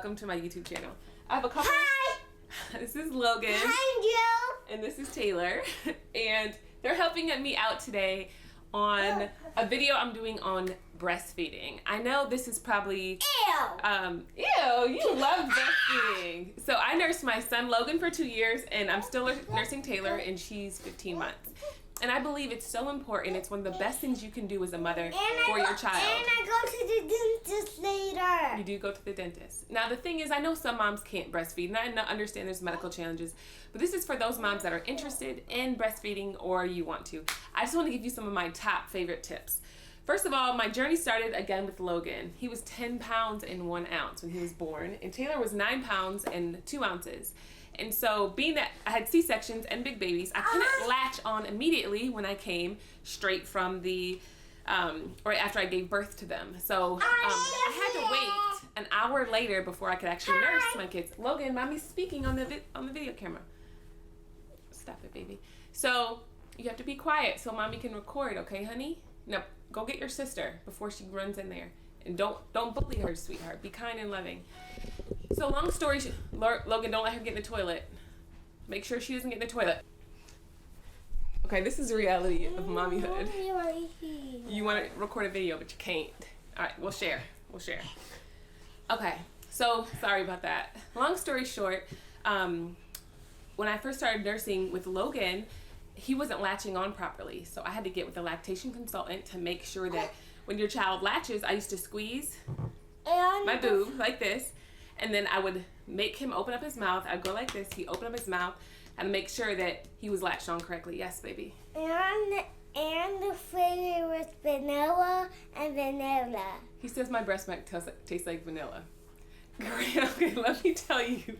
welcome to my YouTube channel. I have a couple. Hi! This is Logan. Hi, Joe. And this is Taylor. And they're helping me out today on a video I'm doing on breastfeeding. I know this is probably... Ew! You love breastfeeding. So I nursed my son Logan for 2 years, and I'm still nursing Taylor, and she's 15 months. And I believe it's so important. It's one of the best things you can do as a mother for your child. And I go to the dentist later. You do go to the dentist. Now the thing is, I know some moms can't breastfeed, and I understand there's medical challenges, but this is for those moms that are interested in breastfeeding or you want to. I just want to give you some of my top favorite tips. First of all, my journey started again with Logan. He was 10 pounds and 1 ounce when he was born, and Taylor was 9 pounds and 2 ounces. And so being that I had C-sections and big babies, I couldn't latch on immediately when I came straight from the, right after I gave birth to them. So I had to wait an hour later before I could actually nurse my kids. Logan, mommy's speaking on the video camera. Stop it, baby. So you have to be quiet so mommy can record, okay, honey? Now go get your sister before she runs in there. And don't bully her, sweetheart. Be kind and loving. So long story, Logan, don't let her get in the toilet. Make sure she doesn't get in the toilet. Okay, this is the reality of mommyhood. You want to record a video, but you can't. All right, we'll share. Okay, so sorry about that. Long story short, when I first started nursing with Logan, he wasn't latching on properly. So I had to get with a lactation consultant to make sure that when your child latches, I used to squeeze my boob like this. And then I would make him open up his mouth. I'd go like this. He'd open up his mouth and make sure that he was latched on correctly. Yes, baby. And the flavor was vanilla and vanilla. He says my breast milk tastes like vanilla. Great. Okay, let me tell you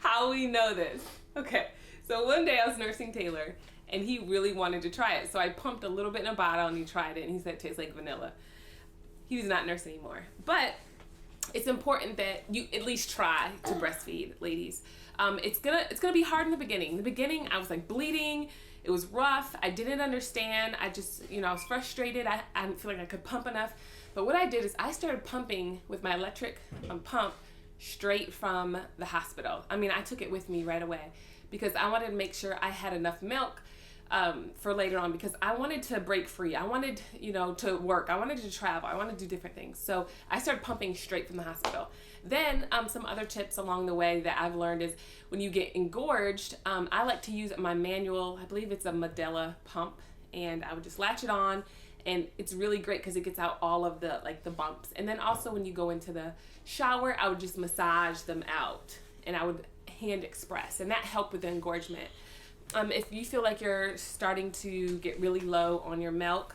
how we know this. Okay, so one day I was nursing Taylor, and he really wanted to try it. So I pumped a little bit in a bottle, and he tried it, and he said it tastes like vanilla. He was not nursing anymore. But it's important that you at least try to breastfeed, ladies. It's gonna be hard in the beginning. In the beginning, I was like bleeding. It was rough. I didn't understand. I just, I was frustrated. I didn't feel like I could pump enough. But what I did is I started pumping with my electric pump straight from the hospital. I mean, I took it with me right away because I wanted to make sure I had enough milk for later on, because I wanted to break free. I wanted, to work. I wanted to travel. I wanted to do different things. So I started pumping straight from the hospital. Then some other tips along the way that I've learned is when you get engorged, I like to use my manual, I believe it's a Medela pump, and I would just latch it on, and it's really great because it gets out all of the bumps. And then also when you go into the shower, I would just massage them out, and I would hand express, and that helped with the engorgement. If you feel like you're starting to get really low on your milk,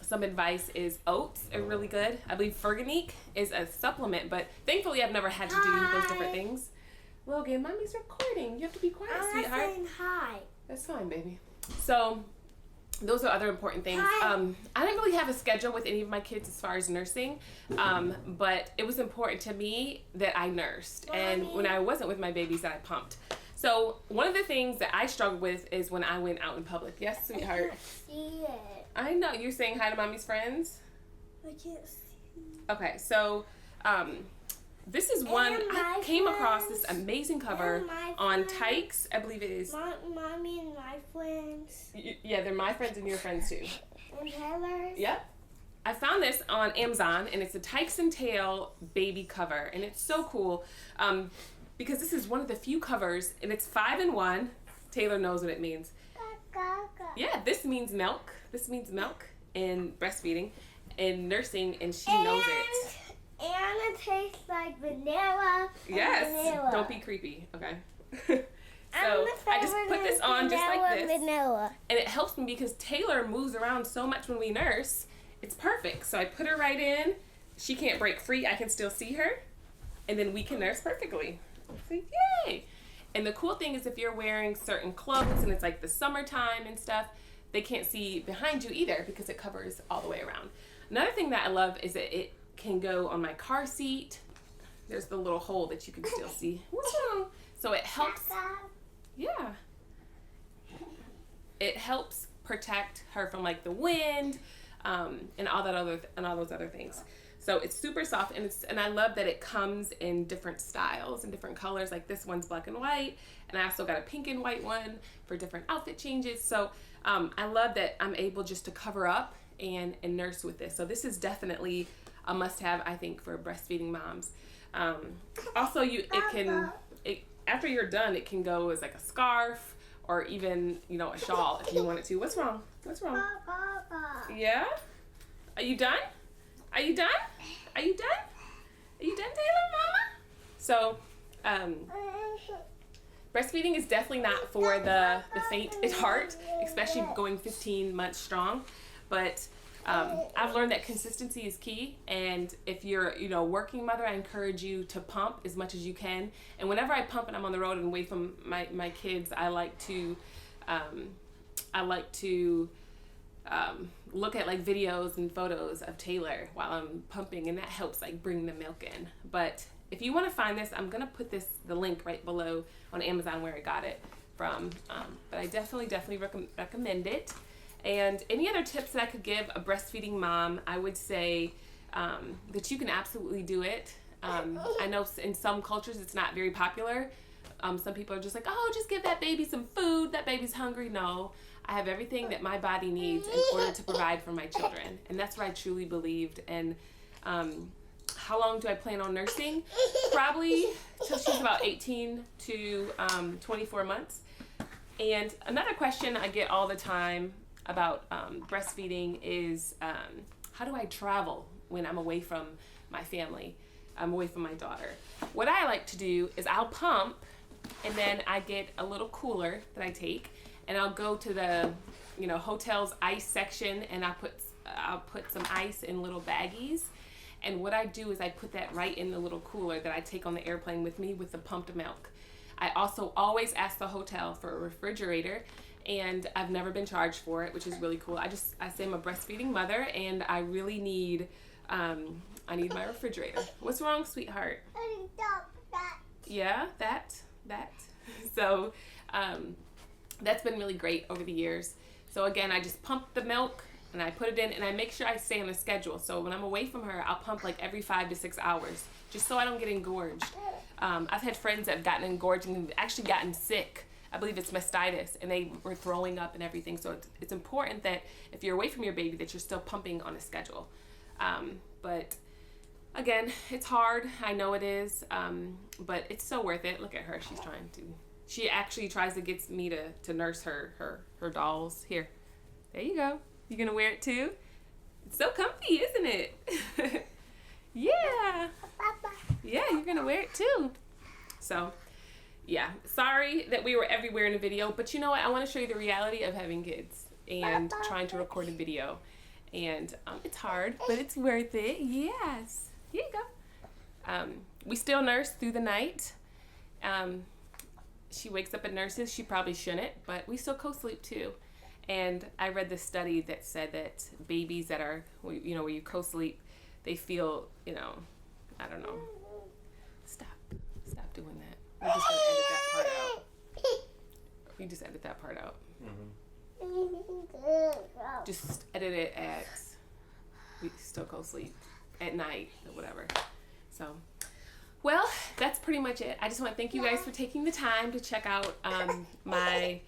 some advice is oats are really good. I believe Ferganique is a supplement, but thankfully I've never had to do those different things. Logan, mommy's recording. You have to be quiet, sweetheart. I'm saying hi. That's fine, baby. So those are other important things. I didn't really have a schedule with any of my kids as far as nursing, but it was important to me that I nursed. And when I wasn't with my babies, that I pumped. So one of the things that I struggled with is when I went out in public. Yes, sweetheart? I can't see it. I know. You're saying hi to mommy's friends? I can't see. Okay, so this is one. I came across this amazing cover on Tykes. I believe it is. Mommy and my friends. Yeah, they're my friends and your friends too. And Taylor's. Yep. I found this on Amazon, and it's a Tykes and Tail baby cover, and it's so cool. Because this is one of the few covers, and it's 5-in-1. Taylor knows what it means. Yeah, this means milk. This means milk in breastfeeding and nursing, and she knows it. And it tastes like vanilla. Yes. Vanilla. Don't be creepy, okay? So I just put this on just like this. Vanilla. And it helps me because Taylor moves around so much when we nurse. It's perfect. So I put her right in. She can't break free. I can still see her. And then we can nurse perfectly. So, yay! And the cool thing is if you're wearing certain clothes and it's like the summertime and stuff, they can't see behind you either because it covers all the way around. Another thing that I love is that it can go on my car seat. There's the little hole that you can still see. What's wrong? So it helps. Yeah. It helps protect her from like the wind and all those other things. So it's super soft, and I love that it comes in different styles and different colors. Like this one's black and white, and I also got a pink and white one for different outfit changes. So I love that I'm able just to cover up and nurse with this. So this is definitely a must-have, I think, for breastfeeding moms. Also, after you're done, it can go as like a scarf or even, you know, a shawl if you want it to. What's wrong? What's wrong? Yeah? Are you done? Are you done? Are you done? Are you done, Taylor, Mama? So, breastfeeding is definitely not for the faint at heart, especially going 15 months strong. But I've learned that consistency is key, and if you're, you know, working mother, I encourage you to pump as much as you can. And whenever I pump and I'm on the road and away from my kids, I like to look at like videos and photos of Taylor while I'm pumping, and that helps like bring the milk in. But if you want to find this, I'm gonna put the link right below on Amazon where I got it from. But I definitely recommend it. And any other tips that I could give a breastfeeding mom, I would say that you can absolutely do it. I know in some cultures it's not very popular. Some people are just like, oh, just give that baby some food. That baby's hungry. No, I have everything that my body needs in order to provide for my children. And that's what I truly believed. And how long do I plan on nursing? Probably till she's about 18 to 24 months. And another question I get all the time about breastfeeding is how do I travel when I'm away from my family? I'm away from my daughter. What I like to do is I'll pump, and then I get a little cooler that I take, and I'll go to the, you know, hotel's ice section, and I'll put some ice in little baggies. And what I do is I put that right in the little cooler that I take on the airplane with me with the pumped milk. I also always ask the hotel for a refrigerator, and I've never been charged for it, which is really cool. I say I'm a breastfeeding mother, and I really need I need my refrigerator. What's wrong, sweetheart? Yeah, that. So that's been really great over the years. So again, I just pump the milk and I put it in, and I make sure I stay on a schedule. So when I'm away from her, I'll pump like every 5 to 6 hours, just so I don't get engorged. I've had friends that have gotten engorged and actually gotten sick. I believe it's mastitis, and they were throwing up and everything. So it's important that if you're away from your baby, that you're still pumping on a schedule. But again, it's hard. I know it is, but it's so worth it. Look at her. She actually tries to get me to nurse her dolls. Here. There you go. You gonna wear it too? It's so comfy, isn't it? Yeah. Yeah, you're gonna wear it too. So, yeah. Sorry that we were everywhere in the video, but you know what? I want to show you the reality of having kids and trying to record a video. And it's hard, but it's worth it. Yes. Here you go. We still nurse through the night. She wakes up and nurses. She probably shouldn't, but we still co-sleep too. And I read this study that said that babies that are, you know, where you co-sleep, they feel, you know, I don't know. Stop doing that. We're just gonna edit that part out. We just edit that part out. Mm-hmm. Just edit it at we still co-sleep at night or whatever. So, well, that's pretty much it. I just want to thank you guys for taking the time to check out my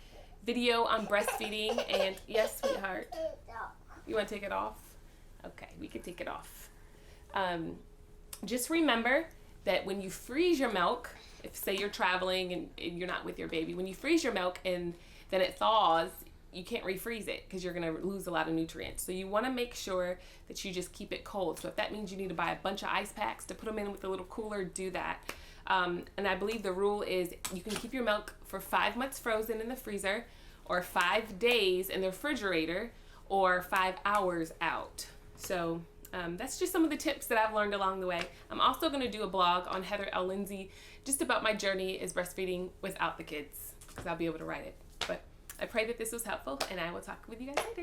video on breastfeeding. And yes, sweetheart, you want to take it off? Okay, we can take it off. Just remember that when you freeze your milk, if say you're traveling and you're not with your baby, when you freeze your milk and then it thaws, you can't refreeze it because you're going to lose a lot of nutrients. So you want to make sure that you just keep it cold. So if that means you need to buy a bunch of ice packs to put them in with a little cooler, do that. And I believe the rule is you can keep your milk for 5 months frozen in the freezer, or 5 days in the refrigerator, or 5 hours out. So that's just some of the tips that I've learned along the way. I'm also going to do a blog on Heather L. Lindsay just about my journey as breastfeeding without the kids, because I'll be able to write it. But I pray that this was helpful, and I will talk with you guys later.